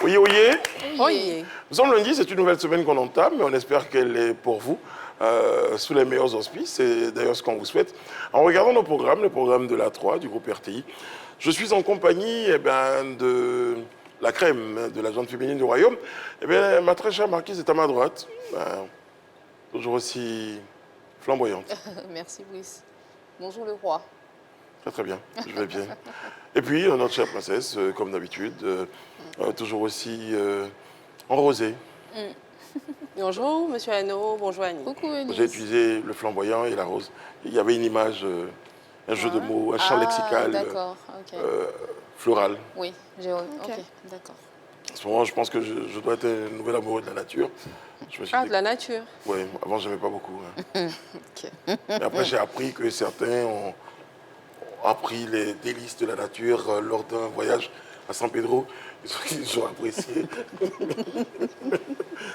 Oui, oyez. Oyez. Nous sommes lundi, c'est une nouvelle semaine qu'on entame, mais on espère qu'elle est pour vous sous les meilleurs auspices. C'est d'ailleurs ce qu'on vous souhaite. En regardant nos programmes, le programme de la 3 du groupe RTI, je suis en compagnie de la crème, de la gente féminine du royaume. Ma très chère marquise est à ma droite, toujours aussi flamboyante. Merci, Brice. Bonjour, le roi. Très très bien, je vais bien. Et puis, notre chère princesse, comme d'habitude, toujours aussi en rosé. Bonjour, monsieur Hano. Bonjour, Annie. Coucou, Elise. J'ai utilisé le flamboyant et la rose. Il y avait une image, un jeu de mots, un champ lexical d'accord, ok. floral. Oui, ok, d'accord. En ce moment, je pense que je dois être un nouvel amoureux de la nature. Je me suis dit de la nature. Oui, avant, je n'aimais pas beaucoup. Hein. Ok. Mais après, j'ai appris que certains ont appris les délices de la nature lors d'un voyage à San Pedro. Ils ont apprécié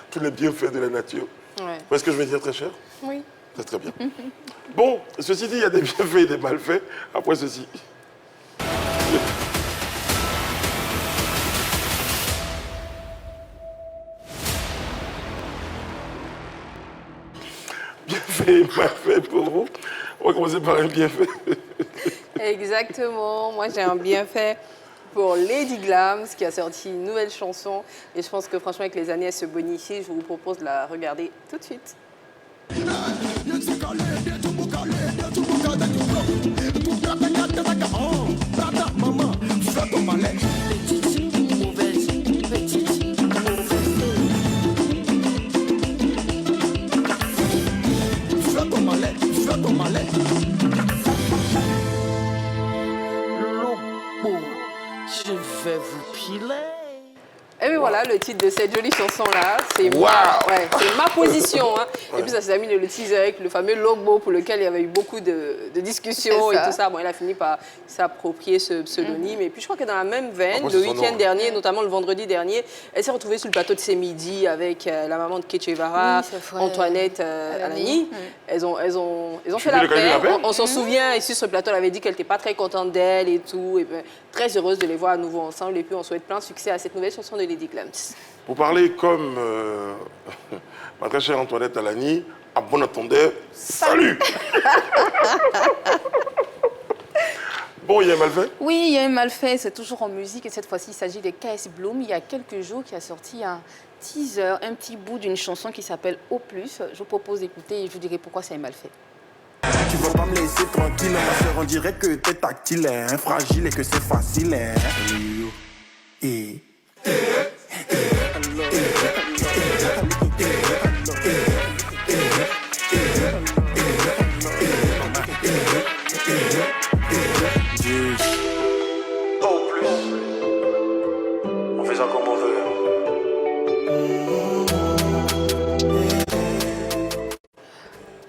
tous les bienfaits de la nature. Ouais. Vous voyez ce que je veux dire, très cher? Oui. Très très bien. Bon, ceci dit, il y a des bienfaits et des malfaits. Après ceci. Bienfaits et malfaits pour vous. On va commencer par un bienfait. Exactement. Moi, j'ai un bienfait pour Lady Glams qui a sorti une nouvelle chanson. Et je pense que franchement, avec les années, elle se bonifie. Je vous propose de la regarder tout de suite. Je vais vous piler. Et puis voilà, le titre de cette jolie chanson-là, c'est Wow. c'est ma position. Hein. Et puis ça s'est terminé le teaser avec le fameux logo pour lequel il y avait eu beaucoup de discussions et tout ça. Bon, il a fini par s'approprier ce pseudonyme. Et puis je crois que dans la même veine, Après, le c'est son week-end nom, dernier, notamment le vendredi dernier, elle s'est retrouvée sur le plateau de C'est Midi avec la maman de Ketchevara, Oui, c'est vrai. Antoinette Alani. Elles ont fait vu la le Cali paix. la paix On s'en souvient, ici sur le plateau, elle avait dit qu'elle n'était pas très contente d'elle et tout. Et bien, très heureuse de les voir à nouveau ensemble. Et puis on souhaite plein succès à cette nouvelle chanson de Lady Glams. Pour parler comme ma très chère Antoinette Alani, à bon entendeur, salut. Bon, il y a un malfait? Oui, il y a un malfait, c'est toujours en musique et cette fois-ci, il s'agit de KS Bloom. Il y a quelques jours, qui a sorti un teaser, un petit bout d'une chanson qui s'appelle Au Plus. Je vous propose d'écouter et je vous dirai pourquoi c'est un malfait. Tu vas pas me laisser tranquille, ma soeur, on dirait que t'es tactile, hein, fragile et que c'est facile, hein. Et... Au plus. On fait ça comme on veut.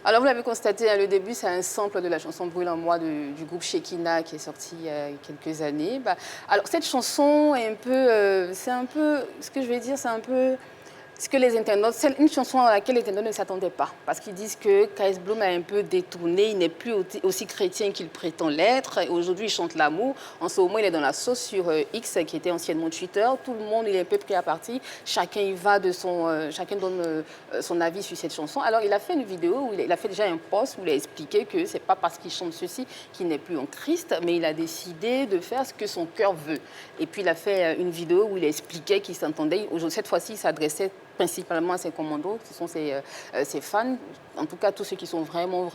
Alors, vous l'avez constaté à le début, c'est un sample de la chanson Brûle en moi du groupe Shekina qui est sorti il y a quelques années. Alors, cette chanson est un peu, c'est un peu, ce que je vais dire, c'est un peu ce que les internautes, c'est une chanson à laquelle les internautes ne s'attendaient pas. Parce qu'ils disent que KS Bloom a un peu détourné, il n'est plus aussi chrétien qu'il prétend l'être. Aujourd'hui, il chante l'amour. En ce moment, il est dans la sauce sur X, qui était anciennement Twitter. Tout le monde, il est un peu pris à partie. Chacun y va de chacun donne son avis sur cette chanson. Alors, il a fait une vidéo, où il a fait déjà un post où il a expliqué que c'est pas parce qu'il chante ceci qu'il n'est plus en Christ, mais il a décidé de faire ce que son cœur veut. Et puis, il a fait une vidéo où il expliquait qu'il s'entendait. Cette fois-ci, il s'adressait principalement à ses commandos, qui sont ses fans. En tout cas, tous ceux qui sont vraiment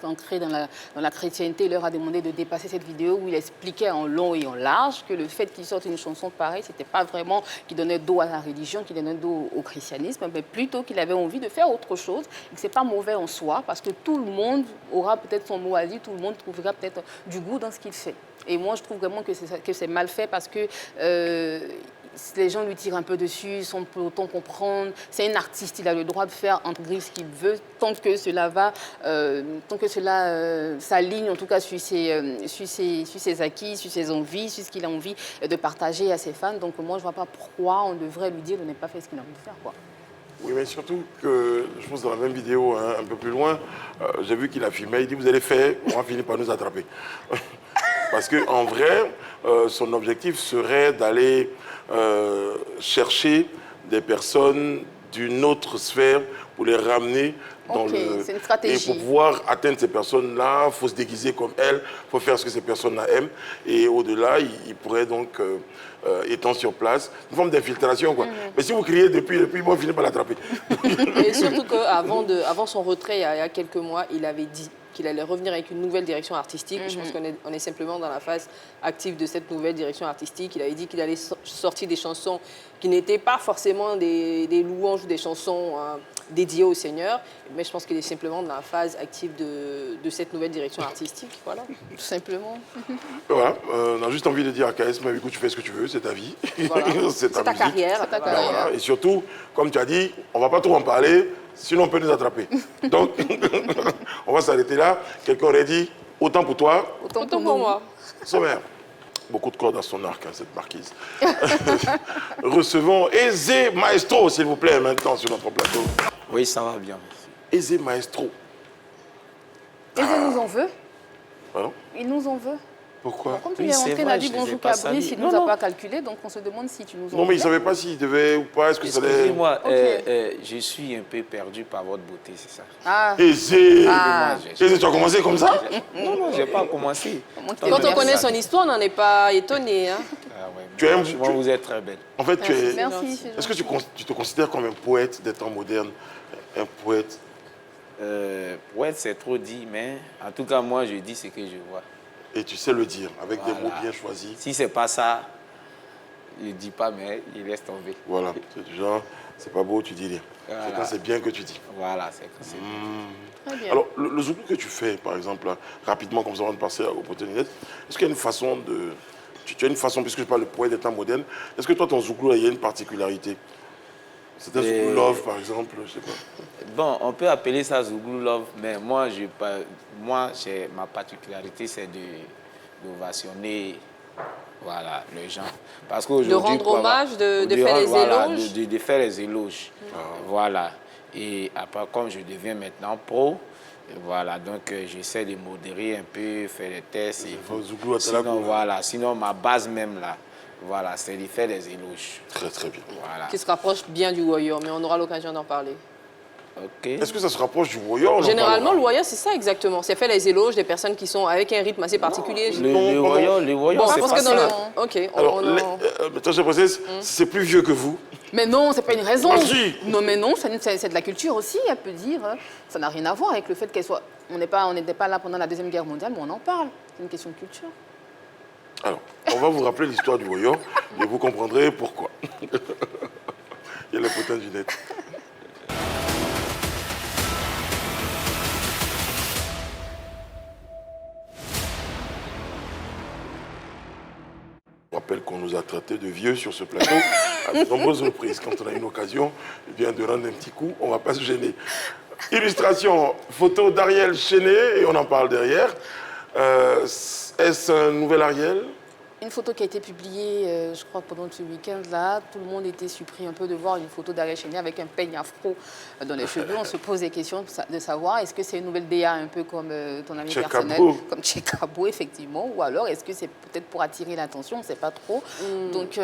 ancrés dans la chrétienté, il leur a demandé de dépasser cette vidéo où il expliquait en long et en large que le fait qu'il sorte une chanson pareille, c'était pas vraiment qu'il donnait dos à la religion, qu'il donnait dos au christianisme, mais plutôt qu'il avait envie de faire autre chose, et que c'est pas mauvais en soi, parce que tout le monde aura peut-être son mot à dire, tout le monde trouvera peut-être du goût dans ce qu'il fait. Et moi, je trouve vraiment que c'est mal fait parce que les gens lui tirent un peu dessus, sans pour autant comprendre. C'est un artiste, il a le droit de faire entre griffes ce qu'il veut, tant que cela s'aligne en tout cas sur ses acquis, sur ses envies, sur ce qu'il a envie de partager à ses fans. Donc moi, je ne vois pas pourquoi on devrait lui dire de ne pas faire ce qu'il a envie de faire, quoi. Oui, mais surtout que, je pense dans la même vidéo, hein, un peu plus loin, j'ai vu qu'il a filmé, il dit, vous allez faire, on va finir par nous attraper. Parce qu'en vrai, son objectif serait d'aller chercher des personnes d'une autre sphère pour les ramener dans Ok, le... c'est une stratégie. Et pour pouvoir atteindre ces personnes-là, il faut se déguiser comme elles, il faut faire ce que ces personnes-là aiment. Et au-delà, il pourrait donc, étant sur place, une forme d'infiltration, quoi. Mais si vous criez depuis, moi, je finis par l'attraper. Et surtout avant son retrait, il y a quelques mois, il avait dit qu'il allait revenir avec une nouvelle direction artistique. Je pense qu'on est simplement dans la phase active de cette nouvelle direction artistique. Il avait dit qu'il allait sortir des chansons qui n'étaient pas forcément des louanges ou des chansons dédiées au Seigneur. Mais je pense qu'il est simplement dans la phase active de cette nouvelle direction artistique. Voilà. Tout simplement. Voilà, on a juste envie de dire à KS, mais écoute, tu fais ce que tu veux, c'est ta vie. Voilà. C'est ta musique. carrière. C'est ta carrière. Voilà. Et surtout, comme tu as dit, on ne va pas trop en parler, sinon on peut nous attraper. Donc, on va s'arrêter là. Quelqu'un aurait dit, autant pour toi, Autant Autant pour pour nous. moi. sommaire. Beaucoup de cordes à son arc, hein, cette marquise. Recevons Aizé Maestro, s'il vous plaît, maintenant sur notre plateau. Oui, ça va bien. Aizé Maestro. Et il nous en veut. Pardon? Il nous en veut. Pourquoi? Comme tu Oui, es c'est rentré, il vrai, a dit je les ai bonjour pas Cabri, salués. il ne Non, nous a non. pas calculé, donc on se demande si tu nous en Non, mais il ne veux. savait pas s'il devait ou pas. Est-ce que ça allait... Excusez-moi, Ok. je suis un peu perdu par votre beauté, c'est ça? Ah, Aizé! Ah. Aizé, tu as commencé comme ça? Non, non, je n'ai pas commencé. comment tu t'es Quand on remercié. connaît son histoire, on n'en est pas étonné. Hein. Ah ouais, Tu aimes- franchement, vous êtes très belle. En fait, tu es... Merci, c'est Est-ce que gentil. tu te considères comme un poète des temps modernes? Un poète? Ouais, c'est trop dit, mais en tout cas, moi, je dis ce que je vois. Et tu sais le dire, avec des Voilà. mots bien choisis. Si c'est pas ça, je ne dis pas, mais il laisse tomber. Voilà, c'est du genre, c'est pas beau, tu dis rien. Voilà. C'est quand c'est bien que tu dis. Voilà, c'est comme ça. Très bien. Alors, le zouk que tu fais, par exemple, là, rapidement, comme ça, avant de passer aux opportunités, est-ce qu'il y a une façon de... Tu as une façon, puisque je parle de poète des temps modernes, est-ce que toi, ton zouglou, il y a une particularité? C'est un zouglou love, par exemple, je sais pas. Bon, on peut appeler ça Zouglou Love, mais moi, ma particularité, c'est d'ovationner voilà, les gens. Parce qu'aujourd'hui, De rendre pour avoir- hommage, de faire les voilà, éloges. de faire les éloges. Voilà. Et après, comme je deviens maintenant pro, voilà, donc j'essaie de modérer un peu, faire des tests. Et Faut Zouglou à Talakou, sinon, là. voilà, sinon, ma base même là, voilà, c'est de faire des éloges. Très, très bien. Voilà. Qui se rapproche bien du warrior, mais on aura l'occasion d'en parler. OK. Est-ce que ça se rapproche du warrior? On en Généralement, parlera. le warrior, c'est ça exactement. C'est faire les éloges des personnes qui sont avec un rythme assez particulier. Le Non, warrior, Bon, c'est parce pas que dans ça. le... Ok, Alors, on- toi, je précise, c'est plus vieux que vous. Mais non, c'est pas une raison. Ah, si. Non, mais non, c'est de la culture aussi, elle peut dire. Ça n'a rien à voir avec le fait qu'elle soit... On n'était pas là pendant la Deuxième Guerre mondiale, mais on en parle. C'est une question de culture. Alors, on va vous rappeler l'histoire du warrior et vous comprendrez pourquoi. Il y a le potin du net. Je rappelle qu'on nous a traités de vieux sur ce plateau à de nombreuses reprises. Quand on a une occasion eh bien, de rendre un petit coup, on ne va pas se gêner. Illustration, photo d'Ariel Chenet, et on en parle derrière. Est-ce un nouvel Ariel? Une photo qui a été publiée, je crois, pendant ce week-end-là. Tout le monde était surpris un peu de voir une photo d'Ariel Chenet avec un peigne afro dans les cheveux. On se pose des questions de savoir est-ce que c'est une nouvelle DA un peu comme ton ami Tchekabo. personnel, comme Tchekabo, effectivement, ou alors est-ce que c'est peut-être pour attirer l'attention, on ne sait pas trop. Donc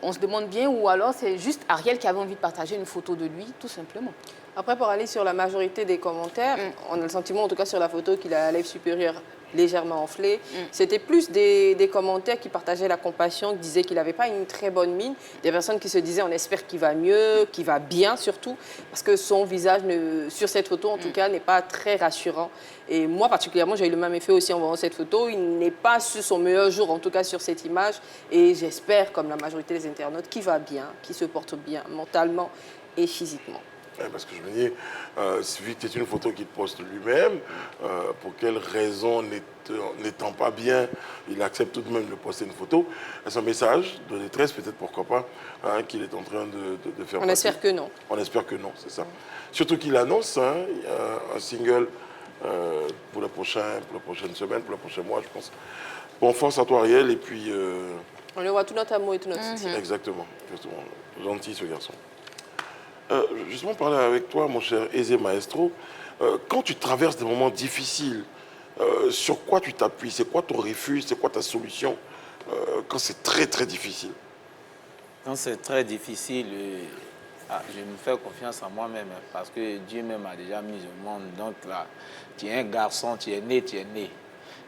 on se demande bien, ou alors c'est juste Ariel qui avait envie de partager une photo de lui, tout simplement. Après, pour aller sur la majorité des commentaires, on a le sentiment, en tout cas sur la photo, qu'il a la lèvre supérieure légèrement enflée. C'était plus des commentaires qui partageaient la compassion, qui disaient qu'il n'avait pas une très bonne mine. Des personnes qui se disaient on espère qu'il va mieux, qu'il va bien surtout, parce que son visage, sur cette photo en tout cas, n'est pas très rassurant. Et moi particulièrement, j'ai eu le même effet aussi en voyant cette photo. Il n'est pas sur son meilleur jour, en tout cas sur cette image. Et j'espère, comme la majorité des internautes, qu'il va bien, qu'il se porte bien mentalement et physiquement. Parce que je me dis, vu que c'est une photo qu'il poste lui-même, pour quelle raison, n'étant pas bien, il accepte tout de même de poster une photo? Est-ce un message de détresse, peut-être, pourquoi pas, hein, qu'il est en train de faire On passer? espère que non. On espère que non, c'est ça. Surtout qu'il annonce un single pour la prochaine semaine, pour le prochain mois, je pense. Bon, force à toi, Ariel, et puis... On lui voit tout notre amour et tout notre soutien. Exactement. Gentil, ce garçon. Justement, parler avec toi, mon cher Aizé Maestro, quand tu traverses des moments difficiles sur quoi tu t'appuies? C'est quoi ton refuge? C'est quoi ta solution quand c'est très, très difficile? Quand c'est très difficile, je me fais confiance en moi-même parce que Dieu même a déjà mis au monde. Donc là, tu es un garçon, tu es né, tu es né.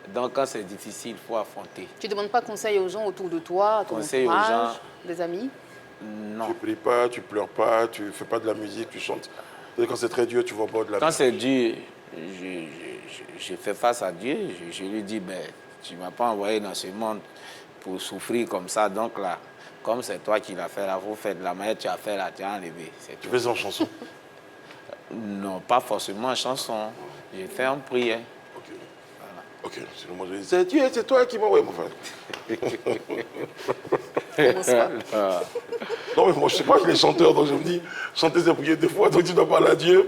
Donc quand c'est difficile, il faut affronter. Tu ne demandes pas conseil aux gens autour de toi, à ton Conseil aux entourage, gens. des amis? Non. Tu pries pas, tu pleures pas, tu fais pas de la musique, tu chantes. Et quand c'est très dur, tu vas au bord de la Quand mer. c'est dur, je fais face à Dieu. Je lui dis, ben, tu ne m'as pas envoyé dans ce monde pour souffrir comme ça. Donc là, comme c'est toi qui l'as fait, là, vous faites de la manière que tu as fait, là, tu as enlevé. Tu fais ça en chanson. Non, pas forcément en chanson. J'ai fait en prière. Ok. Voilà. Ok, sinon moi je dis, c'est Dieu, c'est toi qui m'as envoyé, mon frère. Non, mais moi je sais pas que les chanteurs, donc je me dis, chanter c'est prier deux fois, donc tu dois parler à Dieu.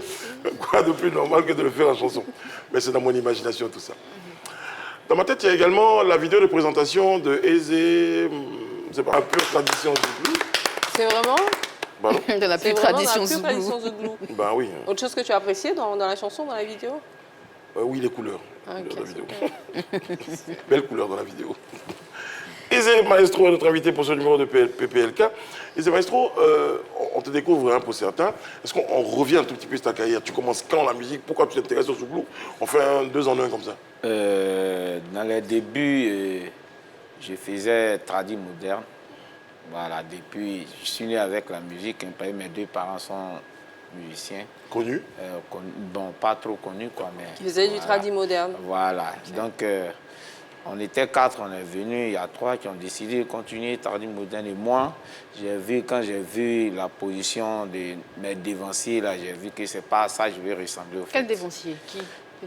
Quoi de plus normal que de le faire en chanson? Mais c'est dans mon imagination tout ça. Dans ma tête, il y a également la vidéo de présentation de Aizé, c'est pas la pure tradition zouglou. C'est vraiment Bah, De la C'est pure vraiment tradition la pure tradition zouglou. zouglou. bah oui. Autre chose que tu as apprécié dans la chanson, dans la vidéo? Oui, les couleurs Ah, ok, de la vidéo. super. Belle couleur dans la vidéo. Aizé Maestro est notre invité pour ce numéro de PPLK. Aizé Maestro, on te découvre pour certains. Est-ce qu'on revient un tout petit peu sur ta carrière? Tu commences quand la musique? Pourquoi tu t'intéresses au zouglou? On fait un 2 en 1 comme ça. Dans les débuts, je faisais tradi moderne. Voilà, depuis, je suis né avec la musique. Mes deux parents sont musiciens. Connu? Bon, pas trop connus, quoi, mais... Qui faisait du voilà. tradi moderne. Voilà. Donc, on était 4, on est venus. Il y a 3 qui ont décidé de continuer tradi moderne. Et moi, quand j'ai vu la position de mes dévanciers, là, j'ai vu que c'est pas à ça que je vais ressembler au fait. Quel dévancier? Qui?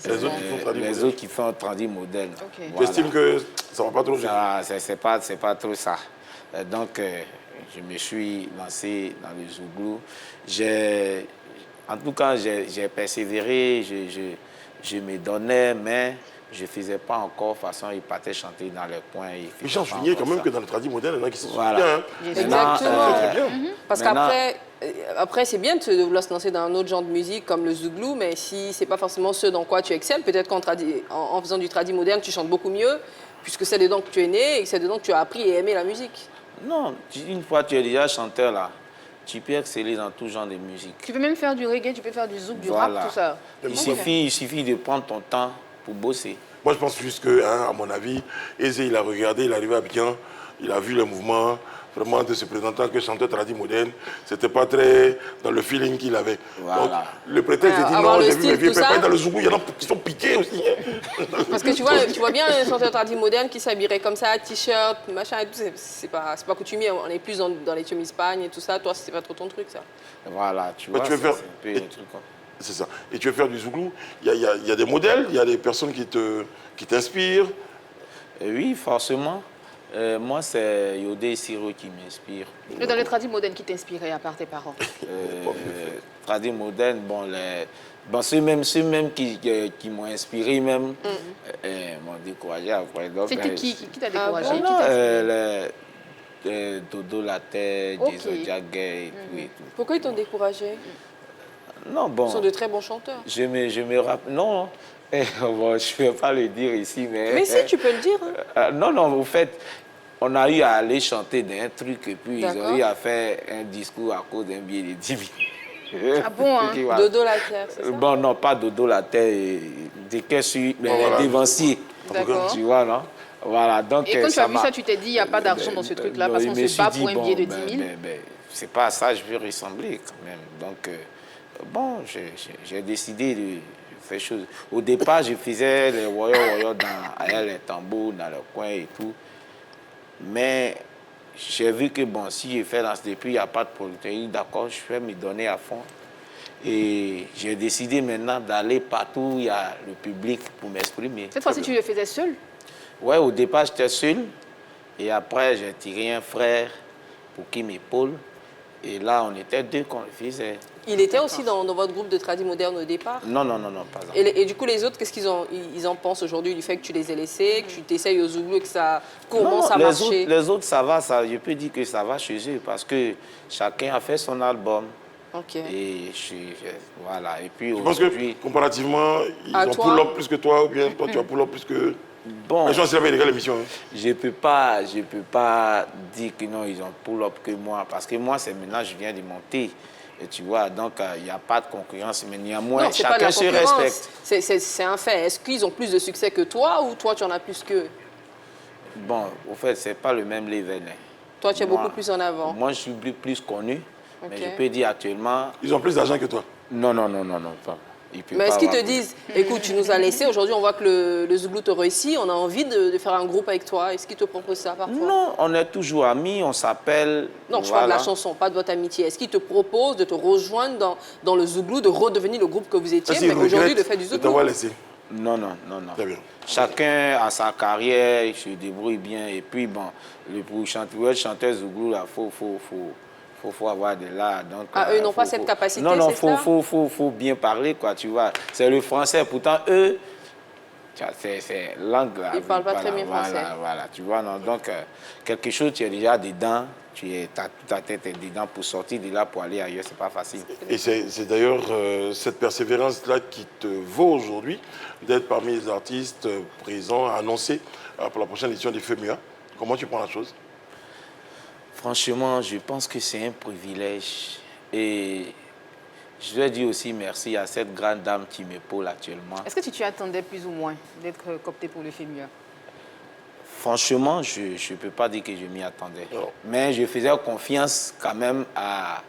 Les autres qui font tradi Les moderne. autres qui font tradi moderne. Ok. Tu estimes que ça va pas trop? C'est pas trop ça. Donc, je me suis lancé dans le zouglou. En tout cas, j'ai persévéré, je me donnais, mais je ne faisais pas encore. De toute façon, ils partaient chanter dans les coins. Mais j'en souviens quand même que dans le tradi moderne, il y en a qui se souviennent Voilà. bien. Hein. Exactement. Très bien. Parce Maintenant- qu'après, c'est bien de vouloir se lancer dans un autre genre de musique comme le zouglou, mais si c'est pas forcément ce dans quoi tu excelles, peut-être en faisant du tradi moderne, tu chantes beaucoup mieux, puisque c'est dedans que tu es né et que c'est dedans que tu as appris et aimé la musique. Non, une fois que tu es déjà chanteur, là, tu peux exceller dans tout genre de musique. Tu peux même faire du reggae, tu peux faire du zouk, du Voilà. rap, tout ça. Il suffit de prendre ton temps pour bosser. Moi, je pense juste que, à mon avis, Aizé, il a regardé, il arrivait à bien, il a vu les mouvements, vraiment de se présenter en tant que chanteur tradi moderne. C'était pas très dans le feeling qu'il avait. Voilà. Donc, le prétexte de dire Avoir non, le j'ai vu style, mes vieux tout ça. pépins dans le zougou, il y en a qui sont piqués aussi. Hein. Parce que tu vois bien un chanteur tradi moderne qui s'habillerait comme ça, t-shirt, machin et tout, c'est pas coutumier. On est plus dans les chemises Spagne et tout ça. Toi, c'est pas trop ton truc, ça. Voilà, tu Mais vois, tu veux c'est faire- un peu un truc comme... C'est ça. Et tu veux faire du zouglou, il y a des modèles, il y a des personnes qui t'inspirent. Oui, forcément. Moi, c'est Yodé Siro qui m'inspire. Et dans le tradi moderne qui t'inspirait à part tes parents? Tradi moderne, ceux même qui m'ont inspiré même, m'ont découragé après. Donc, C'était qui t'a découragé? bon? Qui non, t'a inspiré? Dodo Latte, Ok. Jason Jagger et tout et tout. Pourquoi ils t'ont découragé? Non, bon, Ils sont de très bons chanteurs. je me rappelle... Non, bon, je ne vais pas le dire ici, mais... Mais si, tu peux le dire. Hein. non, au fait, on a eu à aller chanter d'un truc et puis ils D'accord. ont eu à faire un discours à cause d'un billet de 10 000. Ah bon, hein? Et voilà. Dodo la terre, c'est ça? Bon, non, pas Dodo la terre, des caisses, mais voilà. les dévanciers. D'accord. Tu vois, non? Voilà, donc Et quand tu as vu m'a- ça, tu t'es dit, il n'y a pas d'argent dans ce truc-là parce je qu'on me se suis bat dit, pour un bon, billet de 10 000. c'est pas à ça que je veux ressembler quand même. Donc, bon, j'ai décidé de faire chose. Au départ, je faisais les warriors dans les tambours, dans le coin et tout. Mais j'ai vu que, bon, si je fais dans ce depuis, il n'y a pas de producteur, d'accord, je vais me donner à fond. Et j'ai décidé maintenant d'aller partout où il y a le public pour m'exprimer. Cette fois-ci, tu le faisais seul? Ouais, au départ, j'étais seul. Et après, j'ai tiré un frère pour qu'il m'épaule. Et là, on était 2 qu'on le faisait. Il était aussi dans votre groupe de tradi moderne au départ. Non, pas ça. Et du coup, les autres, qu'est-ce qu'ils en pensent aujourd'hui du fait que tu les aies laissés, que tu t'essayes au zouglou et que ça commence à marcher? Les autres, ça va. Je peux dire que ça va chez eux parce que chacun a fait son album. Ok. Et voilà. Et puis Je pense que aujourd'hui, comparativement, ils À ont toi? pull-up plus que toi, ou bien toi, tu as pull-up plus que... bon, Les gens, c'est la l'émission. Hein. je peux pas dire que non, ils ont pull-up que moi. Parce que moi, c'est maintenant, je viens de monter. Et tu vois, donc il n'y a pas de concurrence. Mais néanmoins, Non, c'est pas de la chacun se concurrence. respecte. C'est un fait. Est-ce qu'ils ont plus de succès que toi ou toi, tu en as plus qu'eux? Bon, au fait, c'est pas le même level. Hein. Toi, tu es Moi- beaucoup plus en avant. Moi, je suis plus connu. Mais Ok. je peux dire actuellement, Ils ont plus d'argent que toi. non, pas. Il peut Mais pas est-ce qu'ils te avoir plus. disent, écoute, tu nous as laissé, aujourd'hui on voit que le Zouglou te réussit, on a envie de faire un groupe avec toi. Est-ce qu'ils te proposent ça parfois? Non, on est toujours amis, on s'appelle. Non, je parle de la voilà. chanson, pas de votre amitié. Est-ce qu'ils te proposent de te rejoindre dans le Zouglou, de redevenir le groupe que vous étiez, Ah, si, mais ils aujourd'hui de regrettent faire du de Zouglou? t'avoir laissé. Non. Très bien. Chacun a sa carrière, il se débrouille bien. Et puis, bon, pour chanteur Zouglou, là, faut avoir de l'art. Donc, Ah, eux n'ont pas cette capacité, Non, c'est ça? faut bien parler, quoi, tu vois. C'est le français. Pourtant, eux, tu vois, c'est langue là. Ils parlent pas très bien français. Voilà, tu vois. Non, donc, quelque chose, tu es déjà dedans. Ta tête est dedans pour sortir de là, pour aller ailleurs, c'est pas facile. Et c'est d'ailleurs cette persévérance-là qui te vaut aujourd'hui d'être parmi les artistes présents à annoncer pour la prochaine édition des FEMUA. Comment tu prends la chose? Franchement, je pense que c'est un privilège. Et je dois dire aussi merci à cette grande dame qui m'épaule actuellement. Est-ce que tu t'y attendais plus ou moins d'être coopté pour le FEMUA? Franchement, je ne peux pas dire que je m'y attendais. Non. Mais je faisais confiance quand même à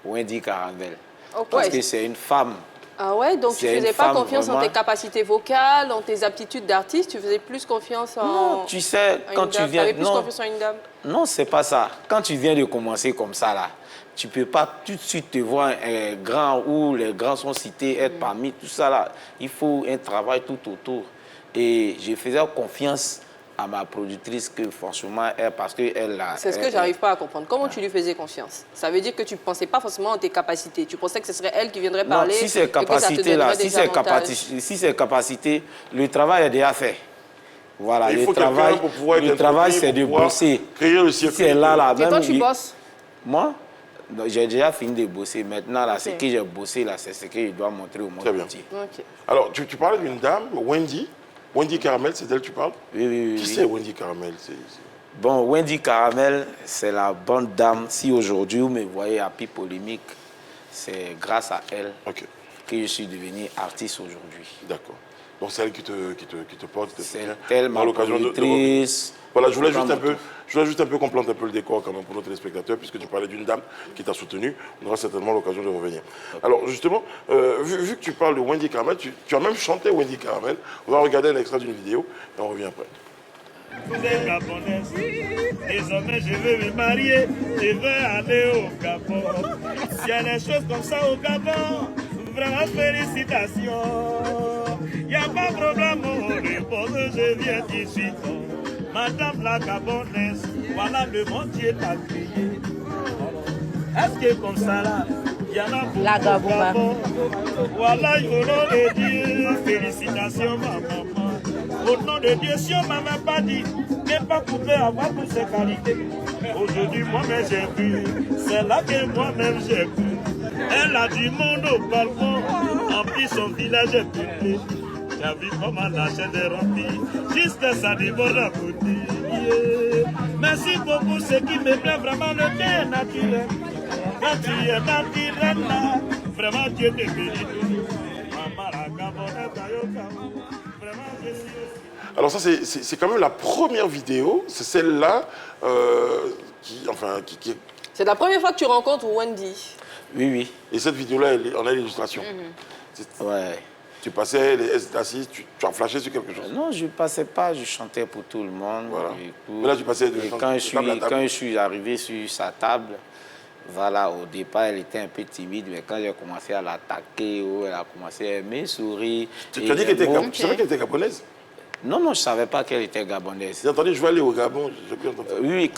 Wendy Caramel. Ok. Parce que c'est une femme. Ah ouais, donc tu C'est ne une faisais pas femme confiance en vraiment. tes capacités vocales, en tes aptitudes d'artiste, tu faisais plus confiance en... Non, tu sais, à quand une tu dame. viens... T'avais plus Non, confiance en une dame? non, c'est pas ça. Quand tu viens de commencer comme ça, là, tu ne peux pas tout de suite te voir un grand où les grands sont cités, être parmi tout ça, là. Il faut un travail tout autour. Et je faisais confiance à ma productrice que franchement, elle, parce qu'elle a... C'est ce que j'arrive pas à comprendre. Comment tu lui faisais confiance? Ça veut dire que tu ne pensais pas forcément en tes capacités. Tu pensais que ce serait elle qui viendrait Non, parler si et c'est que ça te capacité là, donnerait des avantages. si c'est capacité, le travail est déjà fait. Voilà, Il le faut quelqu'un travail, pour pouvoir être le travail introduit, c'est de pour pouvoir bosser. créer le Si circuit. c'est là, Et toi, même tu bosses? moi, non, j'ai déjà fini de bosser. Maintenant, là, Ok. ce que j'ai bossé, là, c'est ce que je dois montrer au monde Très bien. entier. Ok. Alors, tu parlais d'une dame, Wendy. Wendy Caramel, c'est d'elle que tu parles? Oui. Qui c'est Wendy Caramel? Bon, Wendy Caramel, c'est la bonne dame. Si aujourd'hui vous me voyez à Pi Polémique, c'est grâce à elle Ok, que je suis devenu artiste aujourd'hui. d'accord. Donc c'est elle qui te porte, qui te C'est soutient. elle, À ma l'occasion de- productrice. Voilà, je voulais juste Dans un peu, qu'on plante un peu le décor quand même pour nos téléspectateurs, puisque tu parlais d'une dame qui t'a soutenu. On aura certainement l'occasion de revenir. Alors justement, vu que tu parles de Wendy Caramel, tu as même chanté Wendy Caramel. On va regarder un extrait d'une vidéo et on revient après. Vous êtes gabonaise. Désormais, je veux me marier. Je veux aller au Gabon. S'il y a des choses comme ça au Gabon, vraiment félicitations. Il n'y a pas de problème, on repose, je viens d'ici. Madame la gabonaise, voilà le monde Dieu t'a créé. Est-ce que comme ça là, il y en a beaucoup La au Gabon. Gabon? Voilà, au nom de Dieu, félicitations ma maman. Au nom de Dieu, si on ne m'avait pas dit, n'est pas pouvait avoir toutes ces qualités. Aujourd'hui, moi-même j'ai vu, c'est là que moi-même j'ai vu. Elle a du monde au balcon, en plus son village est peuplé. J'ai vu comment la chaîne est remplie, jusqu'à ça déborde à côté. Yeah. Merci beaucoup, ce qui me plaît vraiment, le bien naturel. Quand tu es naturel là, vraiment Dieu te bénit. Maman la Gabonnaise, vraiment je suis aussi. Alors ça, c'est quand même la première vidéo. C'est celle-là qui... C'est la première fois que tu rencontres Wendy. Oui. Et cette vidéo-là, on a l'illustration. Ouais. Tu passais, elle était assise, tu as flashé sur quelque chose. Non, je ne passais pas, je chantais pour tout le monde. Voilà. Et Mais là, tu passais de et table quand à table. je suis arrivé sur sa table, voilà, au départ, elle était un peu timide, mais quand j'ai commencé à l'attaquer, elle a commencé à aimer, sourire. Tu as dit qu'elle était, tu savais qu'elle était gabonaise? Non, non, je ne savais pas qu'elle était gabonaise. J'ai entendu, je vais aller au Gabon. Oui,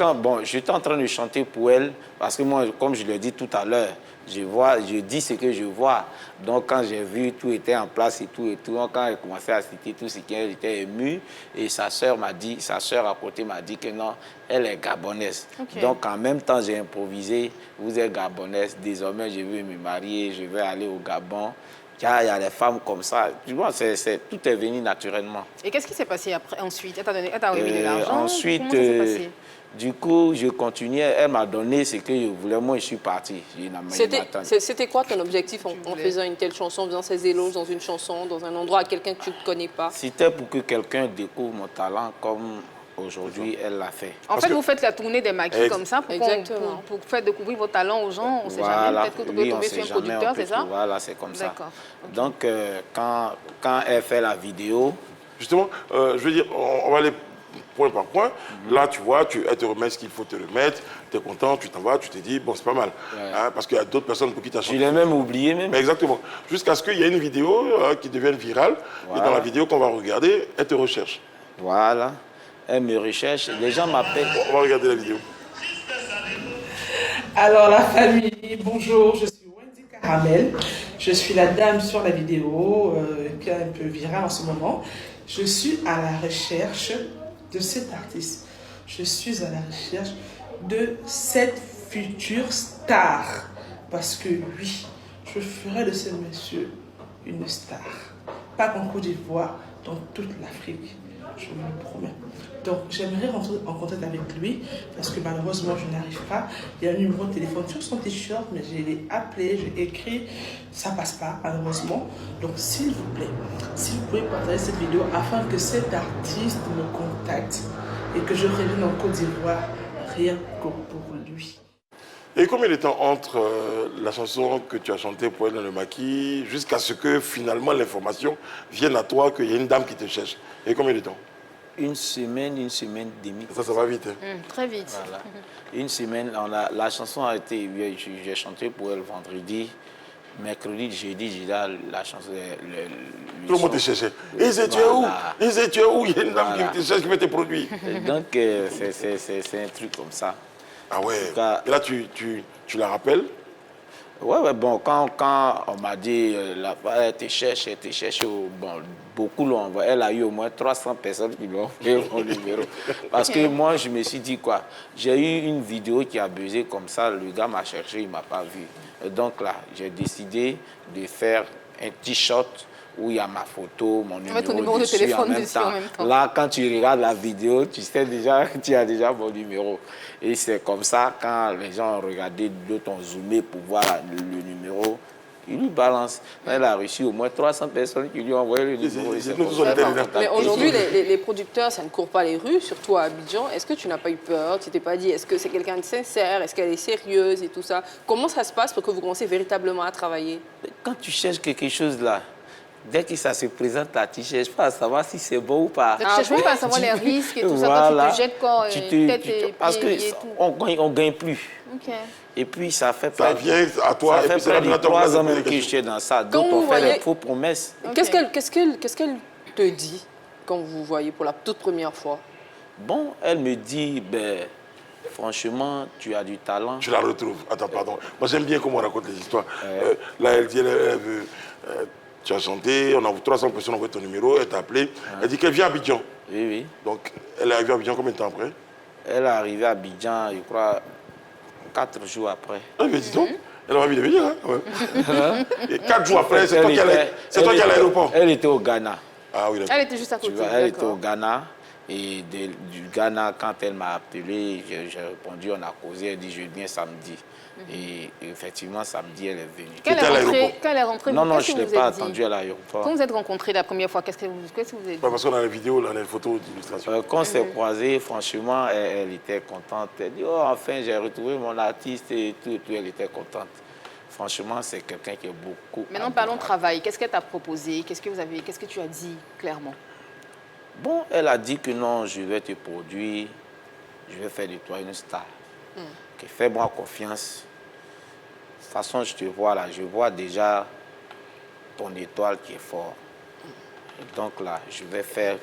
j'étais en train de chanter pour elle, parce que moi, comme je l'ai dit tout à l'heure, je dis ce que je vois. Donc, quand j'ai vu, tout était en place et tout, quand elle commençait à citer tout ce qu'elle était émue, et sa sœur à côté m'a dit que non, elle est gabonaise. Okay. Donc, en même temps, j'ai improvisé, vous êtes gabonaise, désormais, je vais me marier, je vais aller au Gabon. Il y a des femmes comme ça. Tu vois, tout est venu naturellement. Et qu'est-ce qui s'est passé après, ensuite? Elle t'a remis de l'argent? Ensuite, comment ça s'est passé? Du coup, je continuais. Elle m'a donné ce que je voulais. Moi, je suis parti. C'était quoi ton objectif en faisant une telle chanson, en faisant ces éloges dans une chanson, dans un endroit à quelqu'un que tu ne connais pas? C'était pour que quelqu'un découvre mon talent comme aujourd'hui elle l'a fait. En fait, vous faites la tournée des maquis comme ça pour faire découvrir vos talents aux gens. On ne sait jamais. Peut-être que vous pouvez tomber sur un producteur, c'est ça? Voilà, c'est comme ça. D'accord. Okay. Donc, quand elle fait la vidéo... Justement, je veux dire, on va aller point par point. Là, tu vois, elle te remet ce qu'il faut te remettre. Tu es content, tu t'en vas, tu te dis, bon, c'est pas mal. Ouais. Hein, parce qu'il y a d'autres personnes pour qui tu as chanté. Je l'ai même oublié, même. Mais exactement. Jusqu'à ce qu'il y ait une vidéo qui devienne virale. Voilà. Et dans la vidéo qu'on va regarder, elle te recherche. Voilà. Elle me recherche. Les gens m'appellent. On va regarder la vidéo. Alors, la famille, bonjour. Je suis Wendy Caramel. Je suis la dame sur la vidéo qui est un peu virale en ce moment. Je suis à la recherche de cet artiste. Je suis à la recherche de cette future star. Parce que oui, je ferai de ce monsieur une star. Pas qu'en Côte d'Ivoire, dans toute l'Afrique. Je vous le promets. Donc, j'aimerais rentrer en contact avec lui parce que malheureusement, je n'arrive pas. Il y a un numéro de téléphone sur son t-shirt, mais je l'ai appelé, j'ai écrit. Ça ne passe pas, malheureusement. Donc, s'il vous plaît, si vous pouvez partager cette vidéo afin que cet artiste me contacte et que je revienne en Côte d'Ivoire, rien que pour lui. Et combien de temps entre la chanson que tu as chantée pour elle dans le maquis jusqu'à ce que finalement l'information vienne à toi qu'il y a une dame qui te cherche? Et combien de temps? Une semaine demie. Ça va vite. Hein? Très vite. Voilà. Une semaine, la chanson a été... J'ai chanté pour elle vendredi. Mercredi, jeudi, j'ai la chanson... Tout le monde te cherchait. Et tu es où? Et tu es où? Il y a une dame qui te cherche, qui met tes produits. Donc, c'est un truc comme ça. Ah ouais. Cas, et là, tu la rappelles? Ouais, bon, quand on m'a dit, elle te cherche, bon, beaucoup l'ont envoyé. Elle a eu au moins 300 personnes qui lui ont envoyé mon numéro. Parce que moi, je me suis dit quoi? J'ai eu une vidéo qui a buzzé comme ça, le gars m'a cherché, il ne m'a pas vu. Et donc là, j'ai décidé de faire un t-shirt où il y a ma photo, mon numéro de téléphone dessus en même temps. Là, quand tu regardes la vidéo, tu sais déjà que tu as déjà mon numéro. Et c'est comme ça, quand les gens ont regardé, d'autres ont zoomé pour voir le numéro, ils lui balancent. Elle a reçu au moins 300 personnes qui lui ont envoyé le numéro. Mais aujourd'hui, les producteurs, ça ne court pas les rues, surtout à Abidjan. Est-ce que tu n'as pas eu peur? Tu t'es pas dit, est-ce que c'est quelqu'un de sincère? Est-ce qu'elle est sérieuse et tout ça? Comment ça se passe pour que vous commencez véritablement à travailler? Quand tu cherches quelque chose là, dès que ça se présente là, tu ne cherches pas à savoir si c'est bon ou pas. Tu ne cherches même pas à savoir les risques et tout voilà. Ça. Quand tu te jettes corps, tête et parce qu'on ne gagne plus. Okay. Et puis ça fait ça vient à toi. Ça fait près de 3 ans même que je suis dans ça. Donc on fait des faux promesses. Okay. Qu'est-ce qu'elle te dit quand vous vous voyez pour la toute première fois? Bon, elle me dit, ben, franchement, tu as du talent. Tu la retrouves. Attends, pardon. Moi, j'aime bien comment on raconte les histoires. Là, elle dit, elle veut... tu as chanté, on a 300 personnes ont envoyé ton numéro, elle t'a appelé. Elle dit qu'elle vient à Abidjan. Oui, oui. Donc, elle est arrivée à Abidjan combien de temps après? Elle est arrivée à Abidjan, je crois, 4 jours après. Ah, mais dis donc, elle a envie de venir. Hein? Ouais. Et 4 jours après, c'est toi qui es à l'aéroport. Elle était au Ghana. Ah oui, d'accord. Elle était juste à côté. Elle était au Ghana. Et du Ghana, quand elle m'a appelé, j'ai répondu, on a causé, elle dit je viens samedi. Et effectivement, samedi, elle est venue. Quand elle est rentrée, non, je ne l'ai pas attendue à l'aéroport. Quand vous êtes rencontrés la première fois, qu'est-ce que vous avez dit? Parce qu'on a la vidéo, on a les photos d'illustration. Quand on s'est croisés, franchement, elle était contente. Elle dit, oh, enfin, j'ai retrouvé mon artiste et tout, elle était contente. Franchement, c'est quelqu'un qui est beaucoup... Maintenant, parlons travail. Qu'est-ce qu'elle t'a proposé? Qu'est-ce que tu as dit clairement? Bon, elle a dit que non, je vais te produire, je vais faire de toi une star. Fais-moi confiance. De toute façon, je te vois là, je vois déjà ton étoile qui est fort. Donc là, je vais faire